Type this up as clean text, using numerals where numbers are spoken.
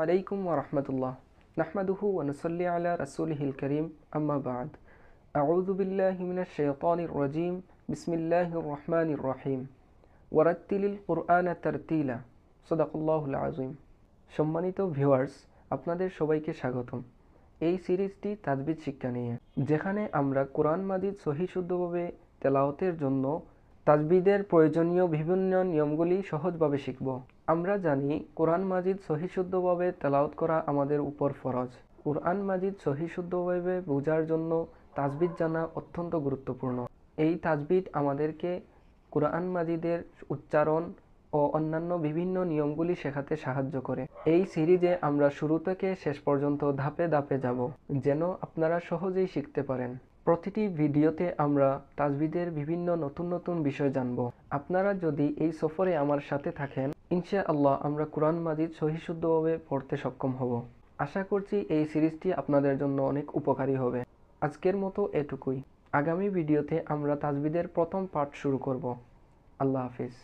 আলাইকুম ওয়া রাহমাতুল্লাহ নাহমাদুহু ওয়া নুসাল্লি আলা রাসূলিহিল কারীম আম্মা বা'দ আউযু বিল্লাহি মিনাশ শাইতানির রাজীম বিসমিল্লাহির রহমানির রহিম ওয়ারাত্তিলিল কুরআনা তারতিলা সাদাকাল্লাহুল আযীম। সম্মানিত ভিউয়ার্স, আপনাদের সবাইকে স্বাগতম। এই সিরিজটি তাজবিদ শিক্ষা নিয়ে, যেখানে আমরা কোরআন মাজিদ সহিহ শুদ্ধভাবে তেলাওয়াতের জন্য তাজবিদের প্রয়োজনীয় বিভিন্ন নিয়মগুলি সহজভাবে শিখব। আমরা জানি কোরআন মাজিদ সহিহ শুদ্ধভাবে তেলাওয়াত করা আমাদের উপর ফরজ। কোরআন মাজিদ সহিহ শুদ্ধভাবে বোঝার জন্য তাজবিদ জানা অত্যন্ত গুরুত্বপূর্ণ। এই তাজবিদ আমাদেরকে কোরআন মাজিদের উচ্চারণ ও অন্যান্য বিভিন্ন নিয়মগুলি শেখাতে সাহায্য করে। এই সিরিজে আমরা শুরু থেকে শেষ পর্যন্ত ধাপে ধাপে যাব, যেন আপনারা সহজেই শিখতে পারেন। প্রতিটি ভিডিওতে আমরা তাজবিদের বিভিন্ন নতুন নতুন বিষয় জানব। আপনারা যদি এই সফরে আমার সাথে থাকেন, ইনশাআল্লাহ আমরা কোরআন মাজিদ সহিহ শুদ্ধভাবে পড়তে সক্ষম হব। আশা করছি এই সিরিজটি আপনাদের জন্য অনেক উপকারী হবে। আজকের মতো এটুকুই। আগামী ভিডিওতে আমরা তাজবিদের প্রথম পার্ট শুরু করব। আল্লাহ হাফিজ।